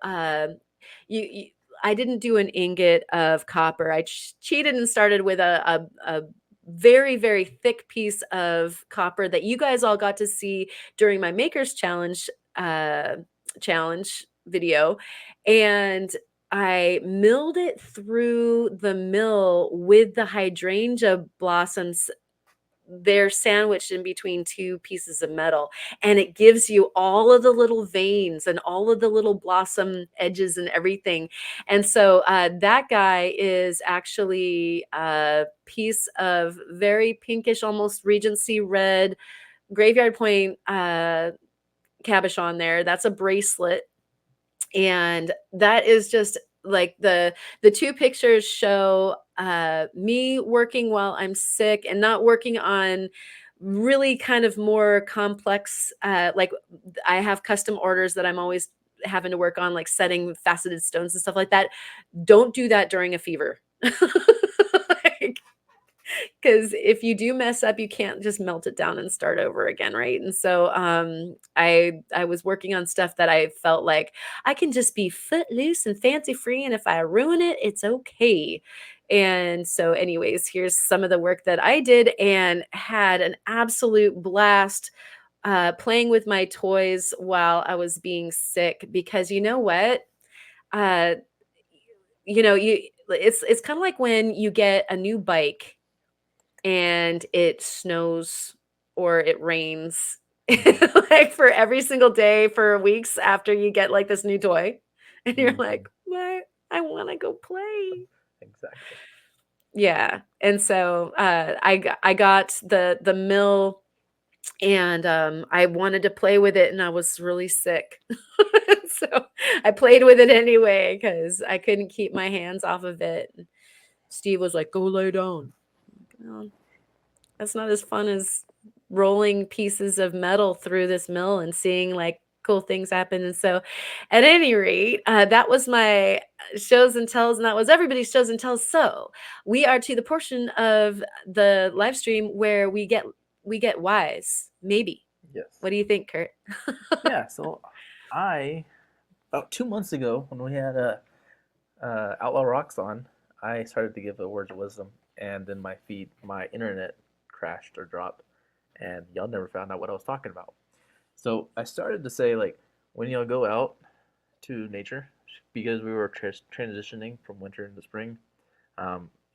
you I didn't do an ingot of copper. I cheated and started with a very, very thick piece of copper that you guys all got to see during my Makers uh, challenge video. And I milled it through the mill with the hydrangea blossoms. They're sandwiched in between two pieces of metal, and it gives you all of the little veins and all of the little blossom edges and everything. And so that guy is actually a piece of very pinkish, almost Regency red graveyard point cabochon there. That's a bracelet, and that is just like the two pictures show me working while I'm sick and not working on really kind of more complex, like I have custom orders that I'm always having to work on, like setting faceted stones and stuff like that. Don't do that during a fever. Like, because if you do mess up, you can't just melt it down and start over again, right? And so I was working on stuff that I felt like I can just be footloose and fancy free, and if I ruin it, it's okay. And so anyways, here's some of the work that I did and had an absolute blast playing with my toys while I was being sick, because you know what, uh you it's kind of like when you get a new bike and it snows or it rains Mm-hmm. like for every single day for weeks after you get like this new toy. And you're Mm-hmm. like, what? I want to go play. Exactly. Yeah. And so I got the mill and I wanted to play with it and I was really sick. So I played with it anyway because I couldn't keep my hands off of it. Steve was like, go lay down. Well, that's not as fun as rolling pieces of metal through this mill and seeing like cool things happen. And so, at any rate, that was my shows and tells, and that was everybody's shows and tells. So, we are to the portion of the live stream where we get wise. Maybe. Yes. What do you think, Kurt? Yeah. So I about 2 months ago when we had Outlaw Rocks on, I started to give a words of wisdom, and then my internet crashed or dropped, and y'all never found out what I was talking about. So I started to say like, when y'all go out to nature, because we were transitioning from winter into spring,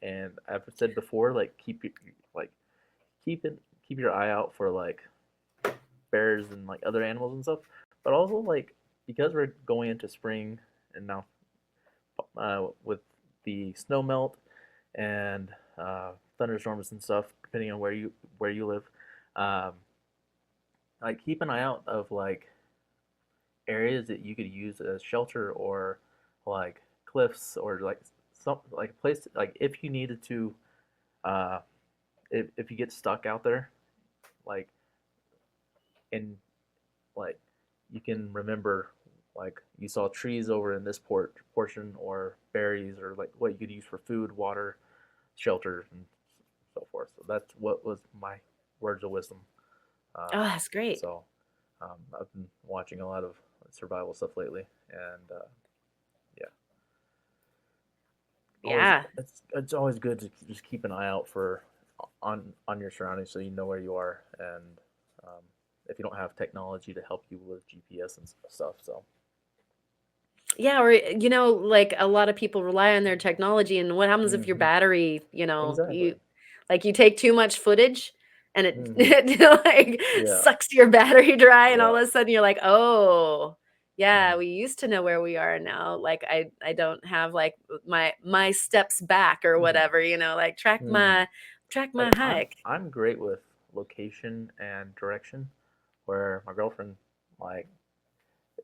and I've said before like like keep it keep your eye out for like bears and like other animals and stuff, but also like because we're going into spring and now with the snow melt and thunderstorms and stuff, depending on where you live. Um, like keep an eye out of like areas that you could use as shelter or like cliffs or like some like a place like if you needed to uh, if you get stuck out there like and like you can remember like you saw trees over in this portion or berries or like what you could use for food, water, shelter, and so forth. So that's what was my words of wisdom. Oh, that's great. So I've been watching a lot of survival stuff lately, and yeah, always Yeah. it's always good to just keep an eye out for on your surroundings so you know where you are and um, if you don't have technology to help you with GPS and stuff. So Yeah, or like a lot of people rely on their technology, and what happens if your hmm battery, exactly. you take too much footage and it hmm it like Yeah. sucks your battery dry, and all Yeah. of a sudden you're like, "Oh, yeah, hmm we used to know where we are now. Like I don't have like my steps back or hmm whatever, like hmm track my Like hike." I'm great with location and direction. Where my girlfriend, like,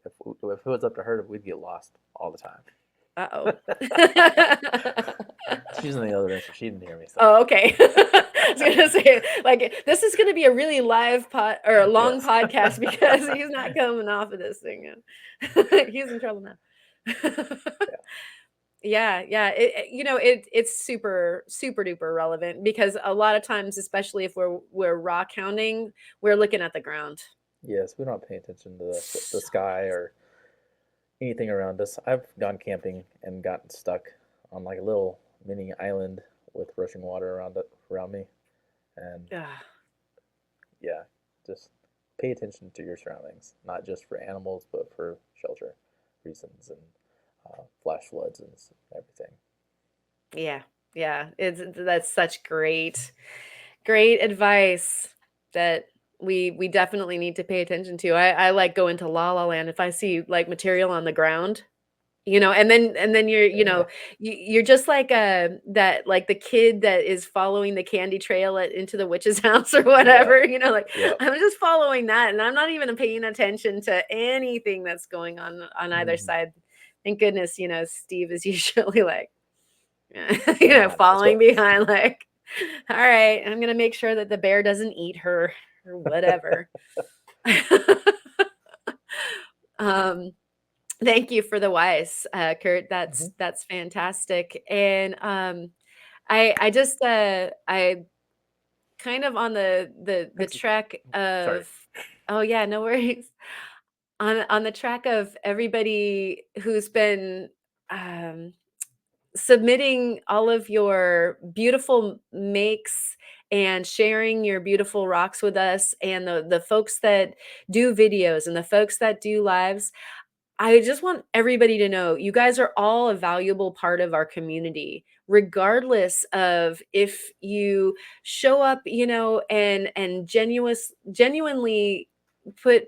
if it was up to her, we'd get lost all the time. Uh-oh. She's in the other room, so she didn't hear me. So Oh, okay. I was gonna say, like, this is gonna be a really live pod or a long yes. podcast because he's not coming off of this thing. He's in trouble now. Yeah. Yeah, yeah. It's super, super duper relevant because a lot of times, especially if we're rock hounding, we're looking at the ground. Yes, we don't pay attention to the sky or anything around us. I've gone camping and gotten stuck on like a little mini island with rushing water around me, and Ah, yeah, just pay attention to your surroundings, not just for animals, but for shelter reasons and flash floods and everything. yeah, yeah. That's such great advice that we definitely need to pay attention to. I like go into La La Land if I see like material on the ground, and then you're Yeah. you're just like that like the kid that is following the candy trail into the witch's house or Yep. whatever, like Yep. I'm just following that and I'm not even paying attention to anything that's going on either hmm side. Thank goodness, Steve is usually like Behind. Let's following go. behind, like, all right, I'm gonna make sure that the bear doesn't eat her or whatever. um, Thank you for the wise, Kurt. hmm That's fantastic. And I just I kind of on the Thank you. track Sorry. of, oh yeah, no worries. On the track of everybody who's been um submitting all of your beautiful makes and sharing your beautiful rocks with us, and the folks that do videos and the folks that do lives. I just want everybody to know you guys are all a valuable part of our community, regardless of if you show up, and genuinely put,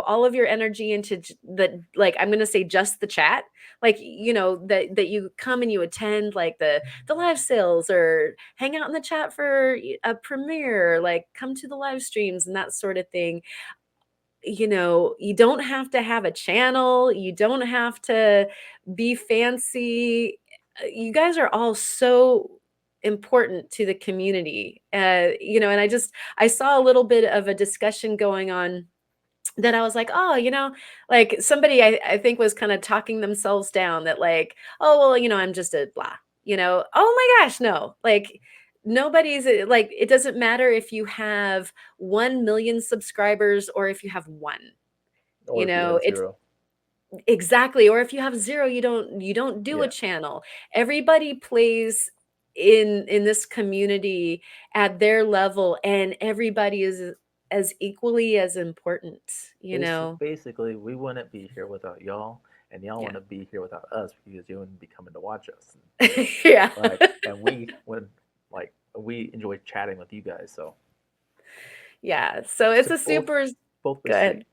all of your energy into the, like, I'm going to say just the chat, like, that you come and you attend like the live sales, or hang out in the chat for a premiere, like come to the live streams and that sort of thing. You don't have to have a channel, you don't have to be fancy. You guys are all so important to the community. And I saw a little bit of a discussion going on, that I was like, oh, like somebody I think was kind of talking themselves down, that like, oh, well, I'm just a blah, oh my gosh, no, like nobody's like, it doesn't matter if you have 1 million subscribers or if you have one, Or if you have it's zero. exactly, or if you have zero, you don't do a Yeah. channel. Everybody plays in this community at their level, and everybody is as equally as important, Basically, we wouldn't be here without y'all, and y'all yeah. wouldn't be here without us because you wouldn't be coming to watch us. Yeah. And we enjoy chatting with you guys. So Yeah, so it's a both super both ways good. sweet.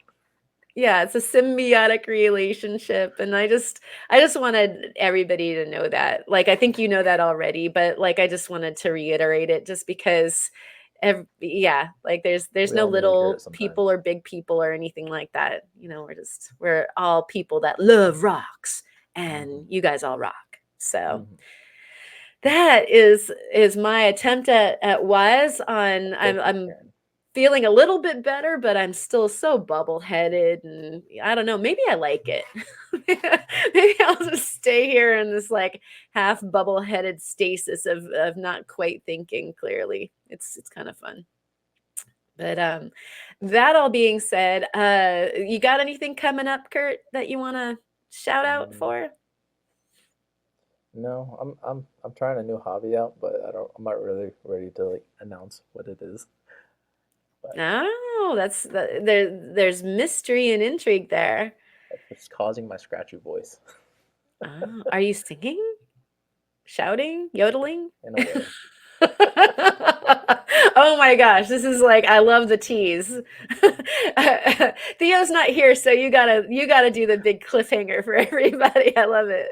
Yeah, it's a symbiotic relationship, and I just wanted everybody to know that. Like, I think you know that already, but like I just wanted to reiterate it, just because yeah, like there's We no all need to hear it little people sometimes. or big people or anything like that. We're all people that love rocks, Hmm. and you guys all rock. So Hmm. that is my attempt at wise on. I'm Thank you, I'm Karen. feeling a little bit better, but I'm still so bubble-headed, and I don't know, maybe I like it. Maybe I'll just stay here in this like half bubble-headed stasis of not quite thinking clearly. It's kind of fun. But that all being said, you got anything coming up, Kurt, that you want to shout out Mm, for? no, I'm trying a new hobby out, but I'm not really ready to like announce what it is. But Oh, there's mystery and intrigue there. it's causing my scratchy voice Oh, are you singing? Shouting? Yodeling? in a way. Oh my gosh, this is like, I love the tease. Theo's not here, so you gotta do the big cliffhanger for everybody. I love it.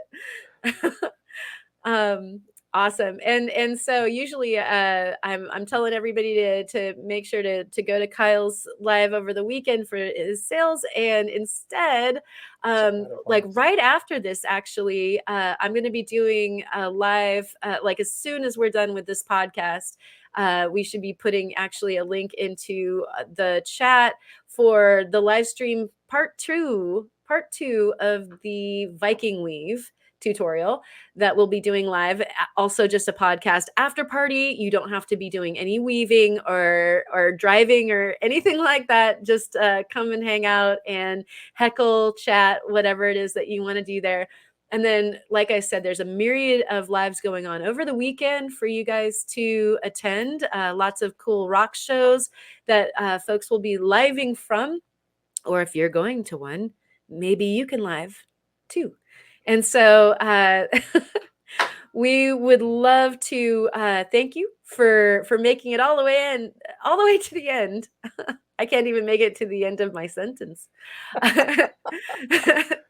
Um, awesome. And so usually I'm telling everybody to make sure to go to Kyle's live over the weekend for his sales, and instead, Check out our like plans. right after this, actually, I'm going to be doing a live, like as soon as we're done with this podcast. We should be putting actually a link into the chat for the live stream part two of the Viking weave tutorial that we'll be doing live. Also, just a podcast after party. You don't have to be doing any weaving or driving or anything like that. Just come and hang out and heckle, chat, whatever it is that you want to do there. And then, like I said, there's a myriad of lives going on over the weekend for you guys to attend. Lots of cool rock shows that folks will be living from, or if you're going to one, maybe you can live too. And so we would love to thank you for making it all the way in, all the way to the end. I can't even make it to the end of my sentence.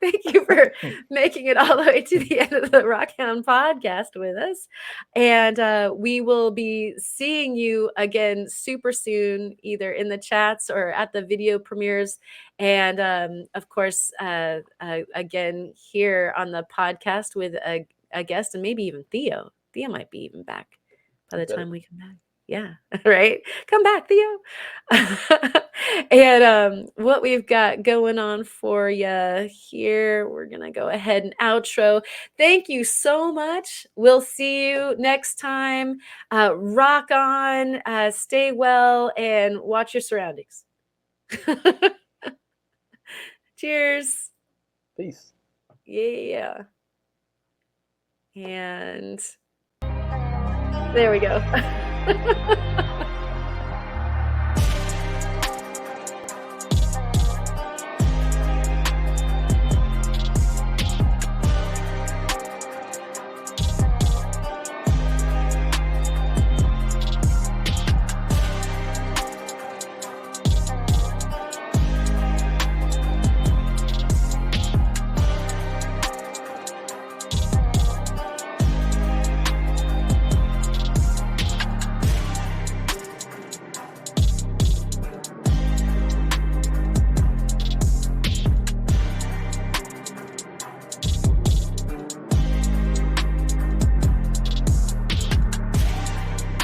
Thank you for making it all the way to the end of the Rockhound podcast with us. And we will be seeing you again super soon, either in the chats or at the video premieres. And of course, again, here on the podcast with a guest, and maybe even Theo. Theo might be even back by the Better time we come back. Yeah, right. Come back, Theo. And what we've got going on for you here, we're going to go ahead and outro. Thank you so much. We'll see you next time. Rock on, stay well, and watch your surroundings. Cheers. peace. Yeah. And there we go.